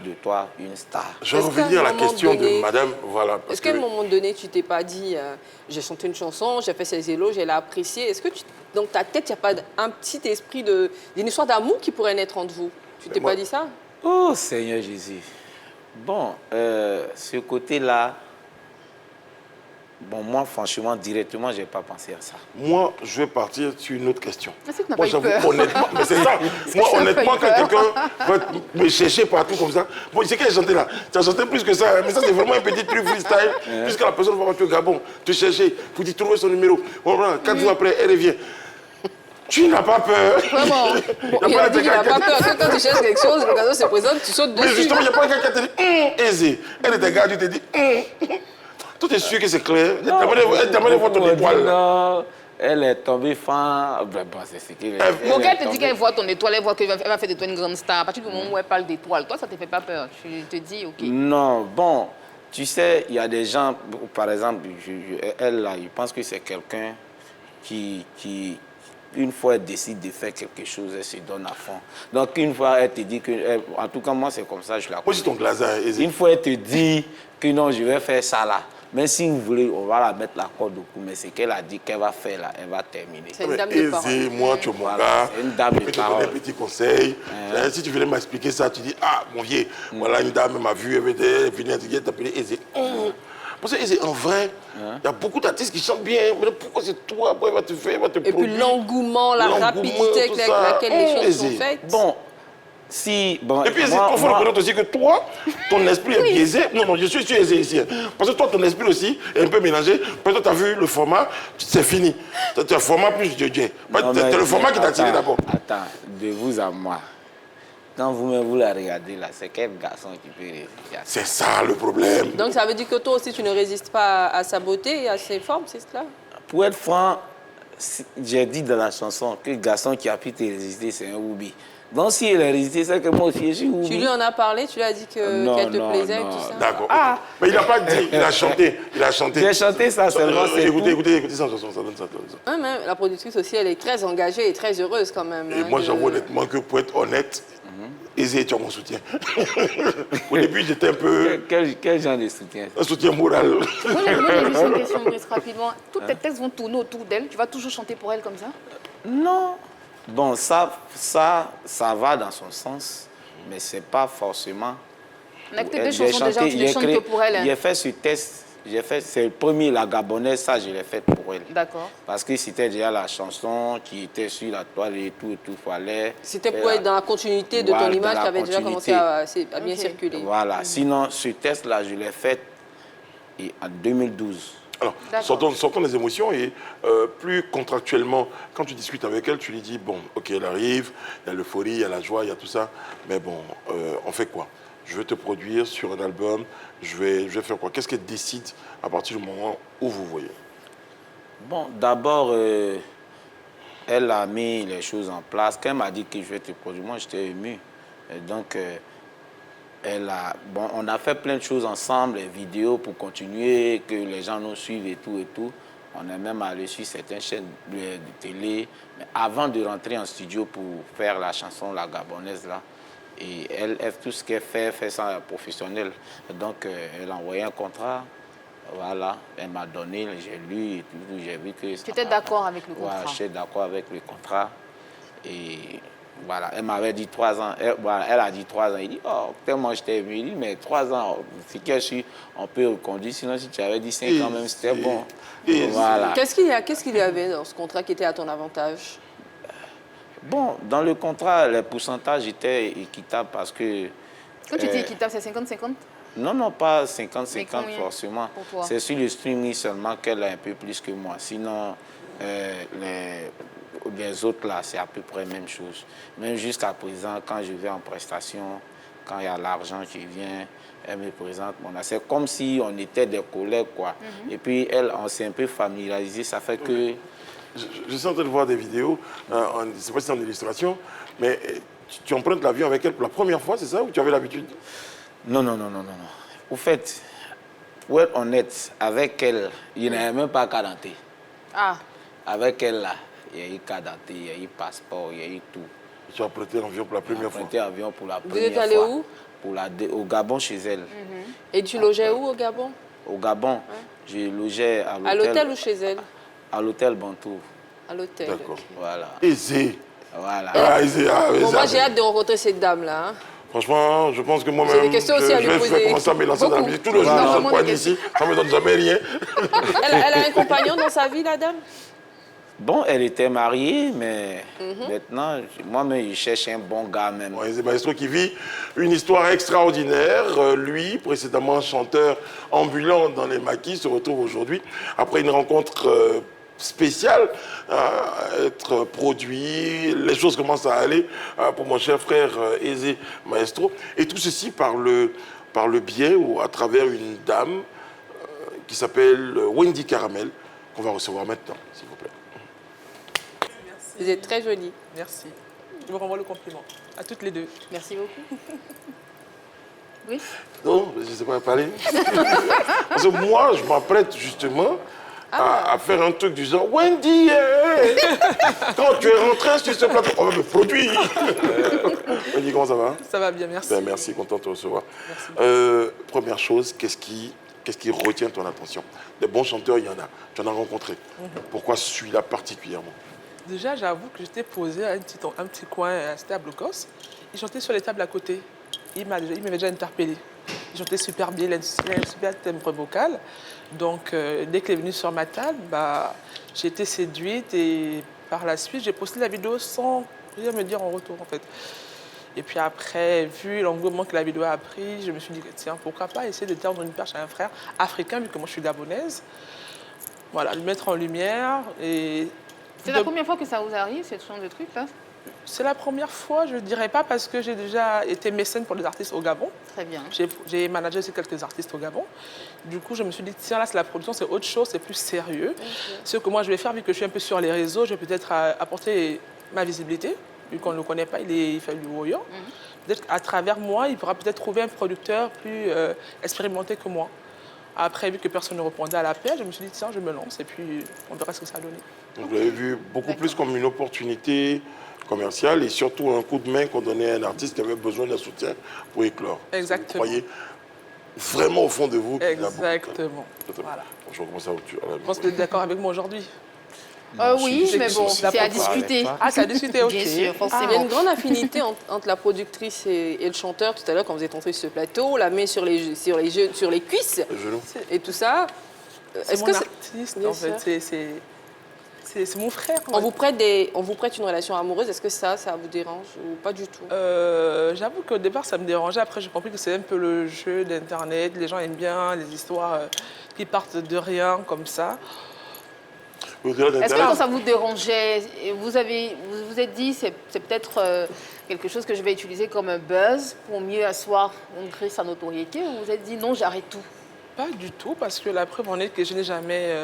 de toi une star. Je vais Est-ce qu'à revenir à un la moment question donné- de madame. Voilà. Est-ce qu'à un moment donné, tu t'es pas dit, j'ai chanté une chanson, j'ai fait ses éloges, elle a apprécié. Est-ce que dans ta tête, il n'y a pas un petit esprit d'une histoire d'amour qui pourrait naître entre vous? Tu t'es moi- pas dit ça? Oh Seigneur Jésus. Bon, ce côté-là, bon, moi, franchement, directement, je n'ai pas pensé à ça. Moi, je vais partir sur une autre question. Mais c'est que tu n'as Moi, pas eu j'avoue, peur. honnêtement, mais c'est ça. Moi, tu n'as honnêtement, pas quand eu quelqu'un va me chercher partout comme ça, bon, c'est qu'elle chantait là. Tu as chanté plus que ça, hein, mais ça, c'est vraiment un petit truc freestyle, puisque la personne va partir au Gabon, te chercher, pour te trouver son numéro. Voilà, 4 jours après, elle revient. Tu n'as pas peur. Vraiment. Bon, il a dit qu'il n'a pas peur. Que quand tu cherches quelque chose, l'occasion se présente, tu sautes Mais dessus. justement, il n'y a pas quelqu'un qui te dit, aisé. Elle te regarde, tu te dis, Tout est sûr que c'est clair. Elle t'a amené voir ton étoile. Non, elle est tombée fan. Bon, c'est ce qu'il est. Bon, quand elle te dit qu'elle voit ton étoile, elle voit qu'elle va faire de toi une grande star. À partir du moment où elle parle d'étoile, toi, ça ne te fait pas peur. Tu te dis, OK. Non, bon, tu sais, il y a des gens, par exemple, elle, là, il pense que c'est quelqu'un qui, une fois elle décide de faire quelque chose, elle se donne à fond. Donc, une fois, elle te dit que, en tout cas, moi, c'est comme ça, je la Moi, connais. c'est ton glaçon, aisé. Une fois, elle te dit que non, je vais faire ça là. Mais si vous voulez, on va la mettre la corde au cou. Mais c'est qu'elle a dit qu'elle va faire là, elle va terminer. C'est une dame de parole. Aisé, moi, tu es mon Voilà, gars. c'est une dame de Je peux te donner parole. un petit conseil. Si tu venais m'expliquer ça, tu dis, ah, mon vieux, voilà, une dame m'a vu, elle est venue, elle t'appeler Aisé. Parce que Aisé, en vrai, il y a beaucoup d'artistes qui chantent bien. Mais pourquoi c'est toi, après, il va te faire, il va te Et puis produire. l'engouement, la L'engouement, rapidité avec tout ça. laquelle les choses sont Aisé. faites. Bon, si... Bon, Et puis, il faut reconnaître aussi que toi, ton esprit est biaisé. Non, je suis aisé ici. Parce que toi, ton esprit aussi est un peu mélangé. Peut-être tu as vu le format, c'est fini. Tu as un format plus de Dieu. C'est le format qui t'a attiré d'abord. Attends, de vous à moi. Quand vous la regardez là, c'est quel garçon qui peut résister à ça? C'est ça le problème. Donc ça veut dire que toi aussi, tu ne résistes pas à sa beauté et à ses formes, c'est cela? Pour être franc, j'ai dit dans la chanson que le garçon qui a pu te résister, c'est un oubi. Donc si elle a résisté, c'est que moi aussi je suis oubi. Tu lui en as parlé, tu lui as dit Non, qu'elle te non, plaisait non. et tout ça? D'accord. Mais il n'a pas dit, il a chanté. Il a chanté. J'ai chanté ça seulement, c'est Écoutez, tout. écoutez ça, ça donne ça. Ouais, mais la productrice aussi, elle est très engagée et très heureuse quand même. Et hein, moi, de- j'avoue honnêtement que pour être honnête, Aisé, tu as mon soutien. Au début, j'étais un peu Quel genre de soutien? un soutien moral. Moi, j'ai juste une question, Brice, rapidement. Tous tes textes vont tourner autour d'elle. Tu vas toujours chanter pour elle comme ça? Non. Bon, ça va dans son sens, mais c'est pas forcément... On a écouté deux chansons déjà, tu ne chantes que pour elle. hein. J'ai fait ce test, c'est le premier, la gabonaise, ça je l'ai fait pour elle. D'accord. Parce que c'était déjà la chanson qui était sur la toile et tout, fallait... C'était pour être dans la continuité de Voilà, ton dans image la qui avait déjà commencé à bien Ok. circuler. Voilà, sinon ce test-là, je l'ai fait en 2012. Alors, D'accord. sortons les émotions et plus contractuellement, quand tu discutes avec elle, tu lui dis, bon, ok, elle arrive, il y a l'euphorie, il y a la joie, il y a tout ça, mais bon, on fait quoi? Je vais te produire sur un album, je vais faire quoi? Qu'est-ce qu'elle décide à partir du moment où vous voyez? Bon, d'abord, elle a mis les choses en place. Quand elle m'a dit que je vais te produire, moi j'étais ému. Et donc, on a fait plein de choses ensemble, les vidéos pour continuer, que les gens nous suivent et tout et tout. On est même allé sur certaines chaînes de télé. Mais avant de rentrer en studio pour faire la chanson La Gabonaise, là, et elle, tout ce qu'elle fait ça professionnel. Et donc, elle a envoyé un contrat. Voilà, elle m'a donné, j'ai lu et tout, j'ai vu que... Tu étais d'accord avec le contrat? Ouais, j'étais d'accord avec le contrat. Et voilà, elle m'avait dit 3 ans. Elle a dit 3 ans. Il dit, oh, tellement j'étais ému. Il dit, mais 3 ans, c'est que on peut reconduire. Sinon, si tu avais dit 5 ans, même, c'était bon. Voilà. Qu'est-ce qu'il y avait dans ce contrat qui était à ton avantage? Bon, dans le contrat, les pourcentages étaient équitables parce que... Quand tu dis équitable, c'est 50-50? Non, pas Mais 50-50 combien forcément. pour toi? C'est sur le streaming seulement qu'elle a un peu plus que moi. Sinon, les autres là, c'est à peu près la même chose. Même jusqu'à présent, quand je vais en prestation, quand il y a l'argent qui vient, elle me présente mon c'est comme si on était des collègues, quoi. Et puis, elle, on s'est un peu familiarisé. Ça fait que... Je suis en train de voir des vidéos, je ne sais pas si c'est en illustration, mais tu empruntes l'avion avec elle pour la première fois, c'est ça, ou tu avais l'habitude? Non. Au fait, pour être honnête, avec elle, il n'y avait même pas qu'à Ah, Avec elle, là, il y a eu carte d'identité, il y a eu passeport, il y a eu tout. Tu as prêté l'avion pour la première fois. Prêté l'avion pour la Vous première êtes allé fois. où? Au Gabon chez elle. Et tu logeais où au Gabon? Au Gabon, j'ai logé À l'hôtel ou chez elle? à l'hôtel Bantou. À l'hôtel. D'accord. Voilà. Aisé. Voilà. Ah, Aisé. Ah, Bon, Aisé. moi, j'ai hâte de rencontrer cette dame-là. Hein. Franchement, je pense que moi-même, J'ai des questions aussi à lui je vais poser. commencer à me lancer dans la Beaucoup. musique tout le jour. Voilà. Je Vraiment pointe des ici, ça ne me donne jamais rien. Elle a un compagnon dans sa vie, la dame? Bon, elle était mariée, mais maintenant, moi-même, je cherche un bon gars même. Bon, Aisé Maestro qui vit une histoire extraordinaire. Lui, précédemment chanteur ambulant dans les maquis, se retrouve aujourd'hui, après une rencontre spéciale, être produit, les choses commencent à aller pour mon cher frère Aisé Maestro. Et tout ceci par le biais ou à travers une dame qui s'appelle Wendy Caramel, qu'on va recevoir maintenant, s'il vous plaît. Vous êtes très jolie. Merci. Je vous renvoie le compliment. À toutes les deux. Merci beaucoup. Oui. Non, je ne sais pas parler. Parce que moi, je m'apprête justement à faire un truc du genre Wendy, quand tu es rentré sur ce plateau, on va me produire. Wendy, comment ça va? Ça va bien, merci. Ben, merci, content de te recevoir. Première chose, qu'est-ce qui retient ton attention? Des bons chanteurs, il y en a. Tu en as rencontré. Pourquoi celui-là particulièrement? Déjà, j'avoue que j'étais posée à un petit coin, c'était à Blocos. Il chantait sur les tables à côté. Il m'avait déjà interpellée. Il chantait super bien, il a un super timbre vocal. Donc, dès qu'il est venu sur ma table, j'ai été séduite et par la suite, j'ai posté la vidéo sans rien me dire en retour, en fait. Et puis après, vu l'engouement que la vidéo a pris, je me suis dit, tiens, pourquoi pas essayer de tendre une perche à un frère africain, vu que moi je suis gabonaise. Voilà, le mettre en lumière et... C'est la première fois que ça vous arrive, ce genre de truc-là? C'est la première fois, je ne dirais pas, parce que j'ai déjà été mécène pour les artistes au Gabon. Très bien. J'ai managé aussi quelques artistes au Gabon. Du coup, je me suis dit, tiens, là, c'est la production, c'est autre chose, c'est plus sérieux. Ce que moi, je vais faire, vu que je suis un peu sur les réseaux, je vais peut-être apporter ma visibilité, vu qu'on ne le connaît pas, il fait du warrior. Peut-être qu'à travers moi, il pourra peut-être trouver un producteur plus expérimenté que moi. Après, vu que personne ne répondait à l'appel, je me suis dit, tiens, je me lance et puis on verra ce que ça a donné. Donc, vous l'avez vu beaucoup plus comme une opportunité commerciale et surtout un coup de main qu'on donnait à un artiste qui avait besoin d'un soutien pour éclore. Exactement. Vous croyez vraiment au fond de vous qu'il a beaucoup de talent. Exactement. Voilà. Franchement, comment ça, Je pense que vous êtes d'accord avec moi aujourd'hui. Oui, mais bon, suis c'est à discuter. Ah, c'est à discuter, ok. Bien sûr, forcément. Il y a une grande affinité entre la productrice et le chanteur. Tout à l'heure, quand vous êtes entré sur ce plateau, la main sur les cuisses Les genoux. et tout ça. C'est mon artiste, Bien en fait. sûr. C'est mon frère. On vous prête une relation amoureuse. Est-ce que ça vous dérange ou pas du tout? J'avoue qu'au départ, ça me dérangeait. Après, j'ai compris que c'est un peu le jeu d'Internet. Les gens aiment bien les histoires qui partent de rien, comme ça. Est-ce que quand ça vous dérangeait, vous vous êtes dit, c'est peut-être quelque chose que je vais utiliser comme un buzz pour mieux asseoir, ancrer sa notoriété, ou vous vous êtes dit, non, j'arrête tout? Pas du tout, parce que la preuve en est que je n'ai jamais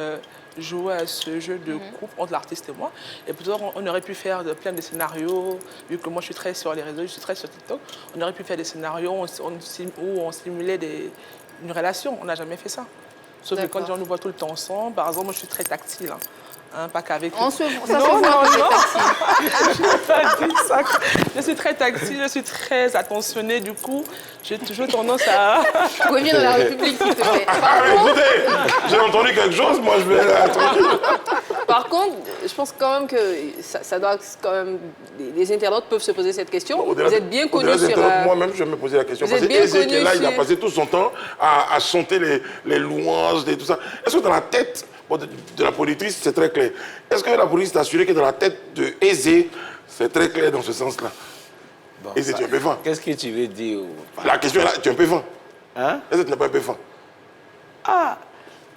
joué à ce jeu de couple entre l'artiste et moi. Et peut-être on aurait pu faire plein de scénarios, vu que moi je suis très sur les réseaux, je suis très sur TikTok. On aurait pu faire des scénarios où on simulait une relation. On n'a jamais fait ça. Sauf que quand les gens nous voient tout le temps ensemble, par exemple, moi je suis très tactile. Pas qu'avec... Ça se voit, je n'ai pas dit ça. Je suis très tactile, je suis très attentionnée. Du coup, j'ai toujours tendance à... Reviens dans la République, s'il te plaît. Écoutez, j'ai entendu quelque chose, moi je vais tranquille. Par contre, je pense quand même que ça doit quand même... Les internautes peuvent se poser cette question. Vous êtes bien connu sur... Moi-même, je vais me poser la question. Vous Parce êtes que bien Aisé qui est là, connu il a sur- passé tout son temps à chanter les louanges et tout ça. Est-ce que dans la tête de la productrice, c'est très clair? Est-ce que la productrice t'a assuré que dans la tête de Aisé, c'est très clair dans ce sens-là? Bon, Aisé, tu es un peu fin. Qu'est-ce que tu veux dire? La question est là, tu es un peu fin. Hein? Est-ce que tu n'es pas un peu fin? Ah!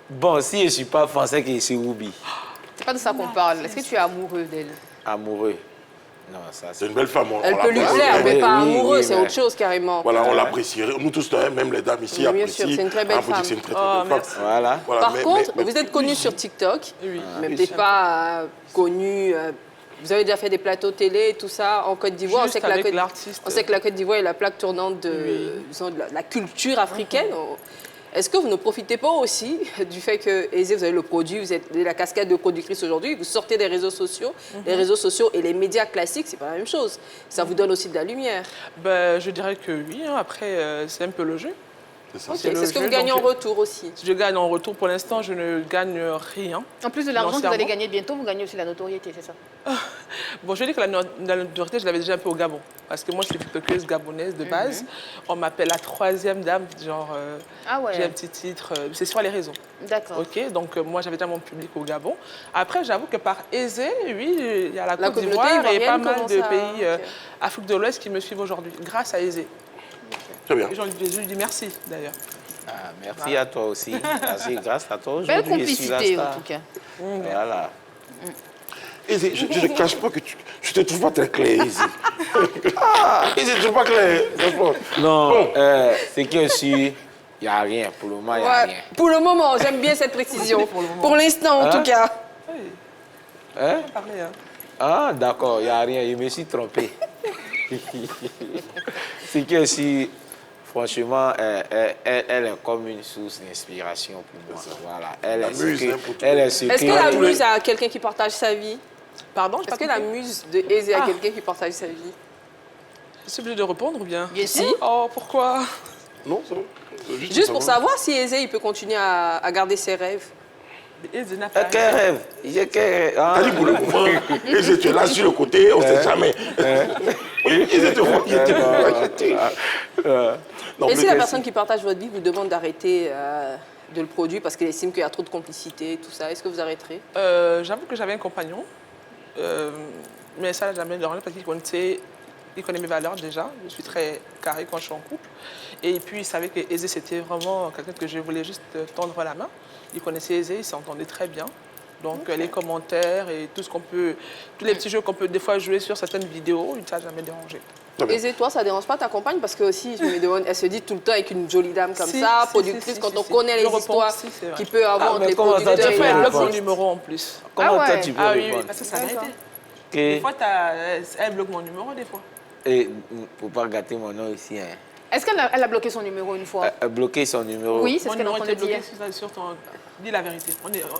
Bon, si je ne suis pas français, que je suis Ruby. C'est pas de ça qu'on parle. Est-ce que tu es amoureux d'elle? Amoureux. Non, ça C'est c'est... une belle femme. Elle peut lui l'apprécie. plaire, mais oui, pas oui, amoureux, oui, c'est mais- autre chose carrément. Voilà, on l'apprécie. Nous tous, même les dames ici, Oui, bien apprécient. sûr, c'est une très belle On peut dire que c'est une femme. très, très belle merci. femme. Voilà. Voilà, Par mais- contre, mais- vous êtes connu sur TikTok, Oui. mais peut-être pas connu. Vous avez déjà fait des plateaux télé et tout ça en Côte d'Ivoire. Juste avec l'artiste. On sait que la Côte d'Ivoire est la plaque tournante Oui. disons, de la culture africaine. Est-ce que vous ne profitez pas aussi du fait que Aizé, vous avez le produit, vous êtes la casquette de productrice aujourd'hui, vous sortez des réseaux sociaux, les réseaux sociaux et les médias classiques, c'est pas la même chose. Ça vous donne aussi de la lumière. Ben, je dirais que oui, hein. Après, c'est un peu le jeu. Ok. C'est le Est-ce que jeu, vous gagnez en donc, retour aussi? Je gagne en retour. Pour l'instant, je ne gagne rien. En plus de l'argent que vous allez financièrement. gagner bientôt, vous gagnez aussi la notoriété, c'est ça? Bon, je dis que la notoriété, je l'avais déjà un peu au Gabon. Parce que moi, je suis tiktokeuse gabonaise de base. On m'appelle la troisième dame, genre, Ah ouais. j'ai un petit titre. C'est sur les réseaux. D'accord. Ok, donc moi, j'avais déjà mon public au Gabon. Après, j'avoue que par Aizé, oui, il y a la La Côte communauté d'Ivoire et ivoirienne pas mal commence de à- pays ok. Afrique de l'Ouest qui me suivent aujourd'hui, grâce à Aizé. Très bien. Et je lui dis merci, d'ailleurs. Ah, merci à toi aussi. Merci, grâce à toi aujourd'hui. Belle je suis la complicité, star. en tout cas. Voilà. Izzy, je ne cache pas que je te trouve pas très clair, Izzy. Izzy, tu ne trouves pas clair, franchement. Non, Bon. c'est que je suis... Il n'y a rien. Pour le moment, il n'y a Ouais, rien. pour le moment, j'aime bien cette précision. Pour l'instant, en Hein? tout cas. Hein? Parlez, hein. Ah, d'accord, il n'y a rien. Je me suis trompé. C'est que si... Franchement, elle est comme une source d'inspiration pour moi. Voilà. Elle La est ce muse, que- hein, pour tout elle le est monde. ce Est-ce que que- la tous les- muse a quelqu'un qui partage sa vie? Pardon, Est-ce que la muse de Aizé a quelqu'un qui partage sa vie? Je suis obligée de répondre ou bien? Bien sûr. Oh, pourquoi? Non, c'est bon. Juste pour savoir si Aizé, il peut continuer à garder ses rêves. Aizé n'a pas Quel rêve? J'ai quel rêve? Ah. T'as dit pour le moment, Izzy, tu es là sur le côté, on ne sait jamais. Oui, Izzy, tu vois qu'il était Non, Et mais si la merci. personne qui partage votre vie vous demande d'arrêter de le produire parce qu'elle estime qu'il y a trop de complicité et tout ça, est-ce que vous arrêterez? J'avoue que j'avais un compagnon, mais ça n'a jamais dérangé parce il connaît mes valeurs déjà. Je suis très carré quand je suis en couple. Et puis, il savait que Aizé, c'était vraiment quelqu'un que je voulais juste tendre la main. Il connaissait Aizé, il s'entendait très bien. Donc, les commentaires et tout ce qu'on peut, tous les petits jeux qu'on peut des fois jouer sur certaines vidéos, il ne t'a jamais dérangé. Très bien. Aizé, toi, ça dérange pas ta compagne? Parce que aussi, je me demande, elle se dit tout le temps avec une jolie dame comme Si, ça, si, productrice, si, quand si, on si. connaît Je les réponds, histoires si, c'est vrai. qu'il peut avoir Ah, entre mais les comment ça, producteurs tu et Des les fois, elle réponds? bloque mon artistes. numéro en plus. Comment Ah toi, ouais. tu peux Ah oui, répondre? parce que ça a D'accord. été. Que- Des fois, elle bloque mon numéro, des fois. Et pour pas gâter mon nom ici, hein. Est-ce qu'elle a bloqué son numéro une fois? Bloquer son numéro. Oui, c'est Mon ce qu'elle est en numéro train de était dire. bloqué sur ton... Dis la vérité,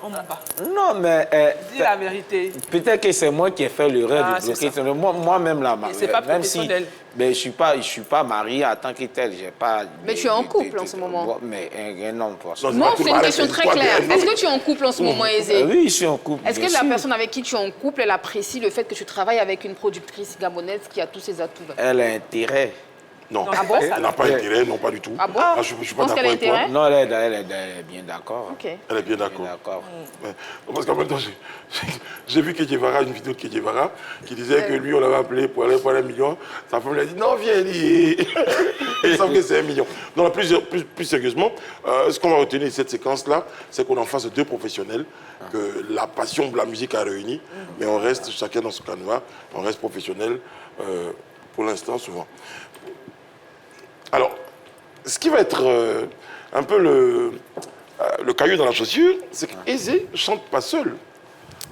on ment pas. Non, mais Dis la vérité. peut-être que c'est moi qui ai fait l'erreur Ah, de c'est bloquer ça. son numéro. Moi-même, là, Et c'est pas même si professionnel. ben, je suis pas marié en tant que tel. J'ai pas. Mais tu es en couple en ce moment. Mais un homme, pour ça. Non, Non, pas c'est tout une pareil, question c'est très toi qui claire. es- Est-ce que tu es en couple en ce moment, Aizé? Oui, je suis en couple. Est-ce bien que la sûr. personne avec qui tu es en couple, elle apprécie le fait que tu travailles avec une productrice gabonaise qui a tous ses atouts? Elle a intérêt. Non, Ah bon? elle n'a pas intérêt, non, pas du tout. Ah bon? je ne suis pas Pense qu'elle d'accord a avec toi. intérêt? Non, elle est bien d'accord. Ok. Elle est bien Bien d'accord. d'accord. Ouais. Parce qu'en même temps, j'ai vu Kedjevara, une vidéo de Kedjevara, qui disait que lui, on l'avait appelé pour aller pour 1 million. Sa femme lui a dit non, viens, et il semble que c'est 1 million. Non, plus sérieusement, ce qu'on va retenir de cette séquence-là, c'est qu'on est en face de deux professionnels, que la passion de la musique a réuni, mais on reste chacun dans son canevas, on reste professionnel pour l'instant, souvent. Alors, ce qui va être un peu le caillou dans la chaussure, c'est qu'Aizé ne chante pas seul.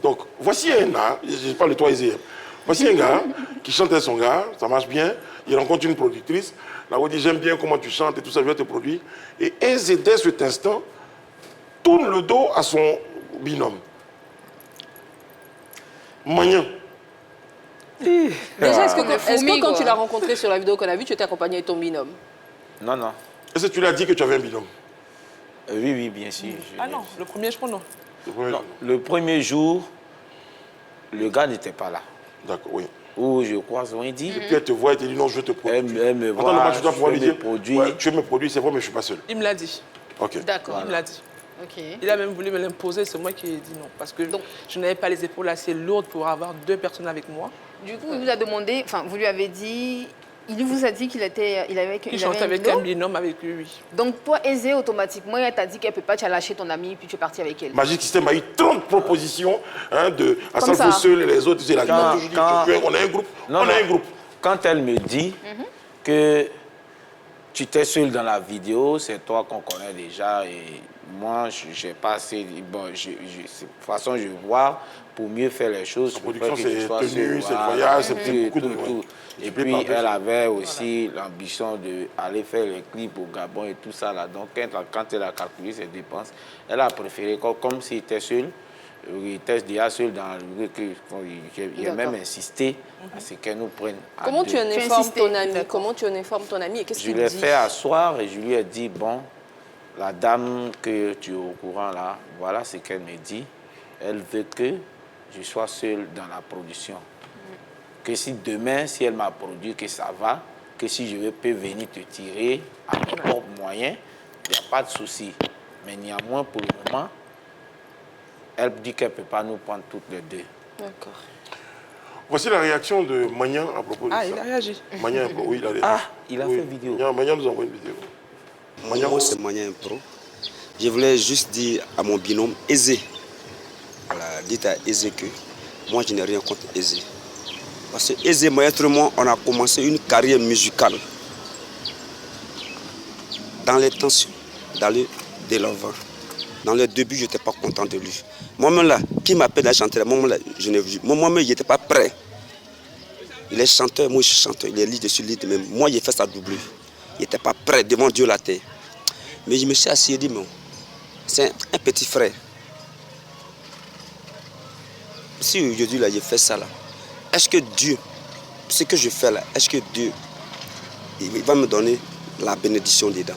Donc, voici un gars, je parle de toi Aizé, voici un gars qui chante avec son gars, ça marche bien, il rencontre une productrice, là où il dit j'aime bien comment tu chantes et tout ça, je vais te produire. Et Aizé, dès cet instant, tourne le dos à son binôme. Magnan. Déjà, est-ce que fourmi, quand quoi. tu l'as rencontré sur la vidéo qu'on a vue, tu étais accompagné de ton binôme? Non, non. Est-ce que tu lui as dit que tu avais un binôme? Oui, oui, bien sûr. Ah non, le premier, je crois non. Non, le premier jour, le gars n'était pas là. D'accord, oui. Où je crois, on dit. Et puis elle te voit et te dit non, je te produis. Elle me Attends, voit, le match, tu dois pouvoir je lui fais dire mes produits. ouais, tu veux me produire, c'est vrai, mais je ne suis pas seul. Il me l'a dit. Ok. D'accord. Il me l'a dit. Ok. Il a même voulu me l'imposer, c'est moi qui ai dit non. Parce que je n'avais pas les épaules assez lourdes pour avoir 2 personnes avec moi. Du coup, il vous a demandé, enfin, vous lui avez dit, il vous a dit qu'il avait Il chantait avec binôme. un binôme avec lui, oui. Donc, toi, Aizé, automatiquement, elle t'a dit qu'elle ne peut pas, tu as lâché ton ami, puis tu es parti avec elle. Magic System a eu 30 propositions hein, de Comme Assal ça. Fossel et les autres. C'est la Quand- toujours dit, quand- on a un groupe. Non, on a non. un groupe. Quand elle me dit que tu étais seul dans la vidéo, c'est toi qu'on connaît déjà et moi, j'ai pas assez... Bon, de toute façon, je vois pour mieux faire les choses. La production, que je c'est sois tenue, sûr, c'est voilà, voyage, c'est tout, beaucoup de... tout. Et Multiplié puis, par deux. elle avait aussi l'ambition d'aller faire les clips au Gabon et tout ça. Là. Donc, quand elle a calculé ses dépenses, elle a préféré, comme s'il était seul, il était déjà seul dans le il a même insisté à ce qu'elle nous prenne à Comment deux. tu informes ton ami? D'accord. Comment tu informes ton ami et qu'est-ce Je qu'il l'ai dit? fait asseoir et je lui ai dit, bon, la dame que tu es au courant là, voilà ce qu'elle me dit. Elle veut que je sois seul dans la production. Que si demain, si elle m'a produit, que ça va, que si je peux venir te tirer à mes propres moyens, il n'y a pas de souci. Mais néanmoins, pour le moment, elle dit qu'elle ne peut pas nous prendre toutes les deux. D'accord. Voici la réaction de Magnan à propos de ça. Ah, il a réagi. Magnan, oui, il a réagi. Ah, il a fait vidéo. Magnan nous envoie une vidéo. Moi, c'est Magnan Impro. Je voulais juste dire à mon binôme Aizé. Voilà, dites à Aizé que moi, je n'ai rien contre Aizé. Parce que Aizé, Maître et moi, on a commencé une carrière musicale dans les tensions, dans le délavant. Dans le début, je n'étais pas content de lui. Moi-même là, qui m'appelle à chanter, moi-même, il n'était pas prêt. Il est chanteur, moi je suis chanteur. Il est lead, je suis lead. Mais moi, j'ai fait ça double. Il n'était pas prêt devant Dieu la terre. Mais je me suis assis et dit, non, c'est un petit frère. Si aujourd'hui, là, j'ai fait ça, là, est-ce que Dieu, ce que je fais là, est-ce que Dieu, il va me donner la bénédiction dedans?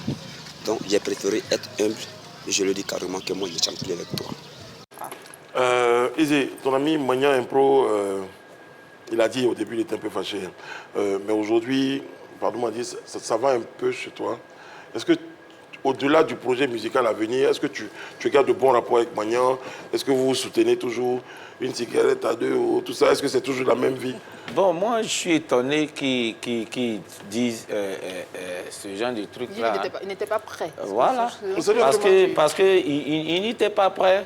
Donc, j'ai préféré être humble. Et je le dis carrément que moi, je ne chante plus avec toi. Aizé, ton ami Magnan Impro, il a dit au début, il était un peu fâché. Mais aujourd'hui, pardon-moi, ça va un peu chez toi. Est-ce que, au-delà du projet musical à venir, est-ce que tu gardes de bons rapports avec Magnan? Est-ce que vous vous soutenez toujours une cigarette à deux ou tout ça? Est-ce que c'est toujours la même vie? Bon, moi, je suis étonné qu'ils disent ce genre de trucs-là. Il n'était pas prêt. Voilà. savez, Parce qu'il n'était pas prêt.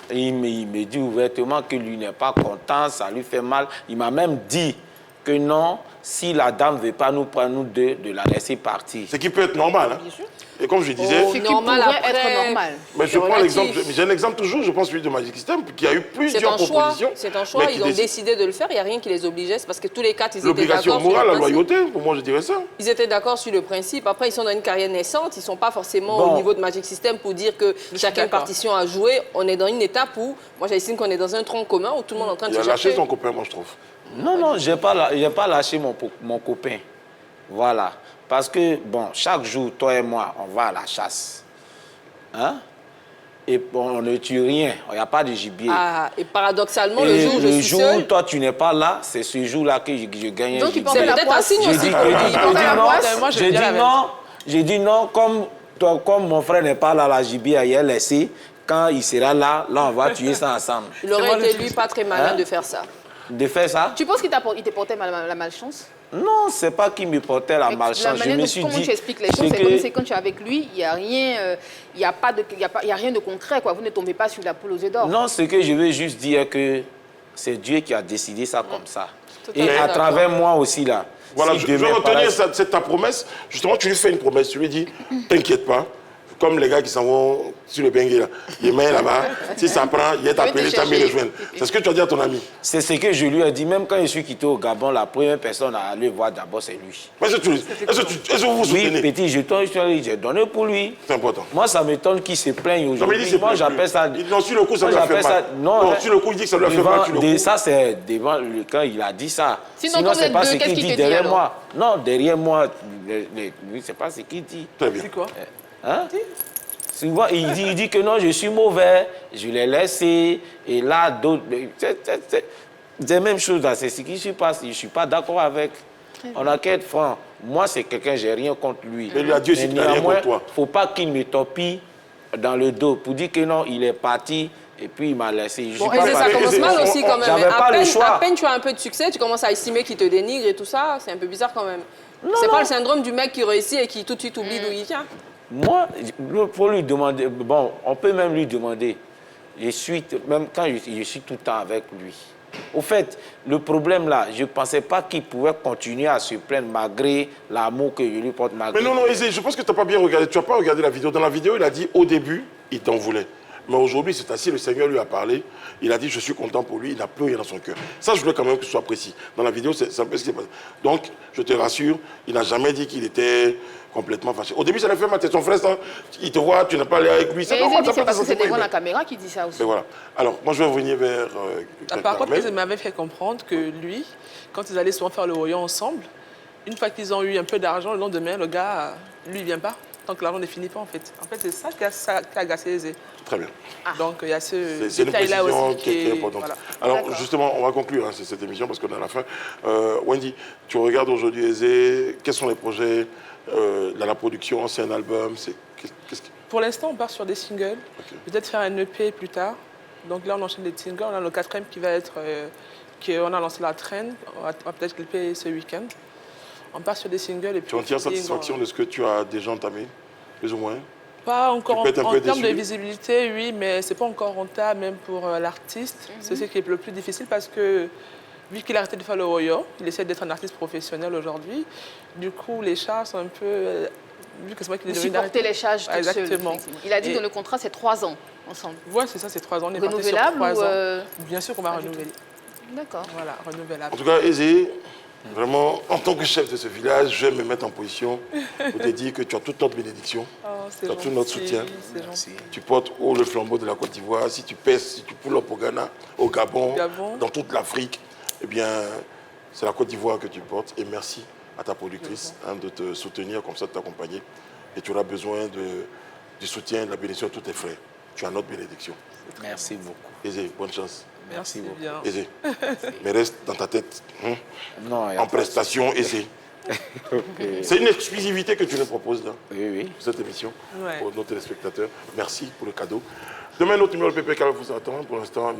Il me dit ouvertement que lui n'est pas content, ça lui fait mal. Il m'a même dit que non, si la dame ne veut pas nous prendre, nous deux, de la laisser partir. Ce qui peut être normal. Hein? Et comme je disais, Ce qui Normal pourrait après, être normal. mais je prends relatif. l'exemple, j'ai un exemple toujours, je pense celui de Magic System, qui a eu C'est plusieurs un choix, propositions. c'est un choix. mais qui Ils ont décident. décidé de le faire. Il n'y a rien qui les obligeait. C'est parce que tous les quatre, ils étaient L'obligation d'accord sur morale, le la principe. loyauté, pour moi je dirais ça. Ils étaient d'accord sur le principe. Après, ils sont dans une carrière naissante. Ils ne sont pas forcément Bon. au niveau de Magic System pour dire que chacun d'accord. partition à jouer. On est dans une étape où, moi j'estime qu'on est dans un tronc commun où tout le monde est en train de Il a se lâché chercher. son copain, moi je trouve. Non, je n'ai pas lâché mon copain. Voilà. Parce que, bon, chaque jour, toi et moi, on va à la chasse. Hein? Et on ne tue rien. Il n'y a pas de gibier. Ah, et paradoxalement, Et le jour où je suis jour où seule, toi, tu n'es pas là, c'est ce jour-là que je gagne Donc, un il gibier. portait c'est la peut-être un poisse. signe J'ai aussi. dit, pour j'ai lui. dit, portait la poisse. Moi, je j'ai veux bien dit la même non. J'ai dit non, comme mon frère n'est pas là, la gibier ailleurs laissé, quand il sera là, on va tuer ça ensemble. Il aurait été, lui, pas très malin de faire ça. De faire ça? Tu penses qu'il t'a porté la malchance? Non, c'est pas qu'il me portait la malchance. Je me suis comment dit. tu expliques les choses, c'est quand tu es avec lui, il n'y a rien, il y a rien de concret, quoi. Vous ne tombez pas sur la poule aux œufs d'or. Non, ce que je veux juste dire que c'est Dieu qui a décidé ça comme ça. à Et fait à d'accord. travers moi aussi là. Voilà, si je demain, veux retenir pareil- cette ta promesse. Justement, tu lui fais une promesse. Tu lui dis, t'inquiète pas. Comme les gars qui s'en vont sur le bengue là. Il met là-bas. Si ça prend, il est appelé, tu as mis les joindre. C'est ce que tu as dit à ton ami. C'est ce que je lui ai dit. Même quand je suis quitté au Gabon, la première personne à aller voir d'abord, c'est lui. Mais est-ce que vous vous Oui, soutenez? petit, j'ai donné pour lui. C'est important. Moi, ça m'étonne qu'il se plaigne Non, mais il aujourd'hui. dit c'est Moi, j'appelle ça... Non, sur le coup, ça Moi, lui a fait j'appelle mal. ça- Non, sur le coup, il dit que ça lui a fait mal. Sur le coup. Ça, c'est devant quand il a dit ça. Sinon, quand vous c'est êtes pas deux, ce qu'est-ce qu'il qu'il dit te dit, derrière alors? moi. Non, derrière moi, lui, c'est pas ce qu'il dit. Très bien. C'est quoi? Hein? Souvent, il dit que non, je suis mauvais, je l'ai laissé, et là, d'autres... C'est la même chose là, c'est ce qui se passe, je ne suis pas d'accord avec. On a qu'à être franc. Moi, c'est quelqu'un, j'ai rien contre lui. Mais lui a dit aussi qu'il n'a rien néanmoins, contre toi. il ne faut pas qu'il me torpille dans le dos pour dire que non, il est parti, et puis il m'a laissé. Je Bon, suis et pas ça parti. commence mal aussi quand même. J'avais À pas le peine, choix. à peine tu as un peu de succès, tu commences à estimer qu'il te dénigre et tout ça. C'est un peu bizarre quand même. C'est pas le syndrome du mec qui réussit et qui tout de suite oublie d'où il vient. Moi, pour lui demander, bon, on peut même lui demander, même quand je suis tout le temps avec lui, Au fait, le problème là, je ne pensais pas qu'il pouvait continuer à se plaindre malgré l'amour que je lui porte. Malgré Mais non, Aizé, je pense que tu n'as pas bien regardé. Tu n'as pas regardé la vidéo. Dans la vidéo, il a dit au début, il t'en voulait. Mais aujourd'hui, c'est assis, le Seigneur lui a parlé. Il a dit, je suis content pour lui. Il n'a plus rien dans son cœur. Ça, je voulais quand même que ce soit précis. Dans la vidéo, c'est un peu ce qui s'est passé. Donc, je te rassure, il n'a jamais dit qu'il était complètement fâché. Au début, ça l'a fait mal. Ton frère, ça, il te voit, tu n'as pas allé avec lui. Mais Aizé dit c'est parce que c'est devant la caméra qui dit ça aussi. Mais voilà. Alors, moi, je vais revenir vers... Par contre, ils m'avaient fait comprendre que lui, quand ils allaient souvent faire le royaume ensemble, une fois qu'ils ont eu un peu d'argent, le lendemain, le gars, lui, il ne vient pas. Tant que l'argent ne finit pas, en fait. En fait, c'est ça qui a agacé Aizé. Très bien. Donc, il y a ce C'est une détail-là précision aussi qui est importante. Voilà. Alors, justement, on va conclure cette émission parce qu'on est à la fin. Wendy, tu regardes aujourd'hui Aizé. Quels sont les projets dans la production? C'est un album? Pour l'instant, on part sur des singles. Peut-être faire un EP plus tard. Donc là, on enchaîne des singles. On a le 4e qui va être... on a lancé la traîne. On va peut-être clipper ce week-end. On part sur des singles et puis... Tu en tires satisfaction de ce que tu as déjà entamé, plus ou moins? Pas encore en termes déçu? de visibilité, oui, mais c'est pas encore rentable même pour l'artiste. C'est ce qui est le plus difficile parce que vu qu'il a arrêté de faire le royo, il essaie d'être un artiste professionnel aujourd'hui. Du coup, les charges sont un peu... Vu que c'est moi qui l'ai devenu supporter les charges tout exactement. Seul. Il a dit dans le contrat, c'est 3 ans ensemble. Oui, c'est ça, c'est 3 ans. On est renouvelable parti sur 3 ans. Bien sûr qu'on va renouveler. D'accord. Voilà, renouvelable. En tout cas, Aizé, vraiment, en tant que chef de ce village, je vais me mettre en position pour te dire que tu as toute notre bénédiction, tu as tout notre soutien. Tu portes haut le flambeau de la Côte d'Ivoire. Si tu pèses, si tu poules au Ghana, au Gabon, dans toute l'Afrique, eh bien, c'est la Côte d'Ivoire que tu portes. Et merci à ta productrice de te soutenir, comme ça, de t'accompagner. Et tu auras besoin du soutien, de la bénédiction de tous tes frères. Tu as notre bénédiction. Merci beaucoup. Aizé, bonne chance. Merci beaucoup. Aizé, mais reste dans ta tête. Non, en prestation, Aizé. C'est une exclusivité que tu nous proposes là, pour cette émission, pour nos téléspectateurs. Merci pour le cadeau. Demain, notre numéro de PPK vous attend. Pour l'instant, merci.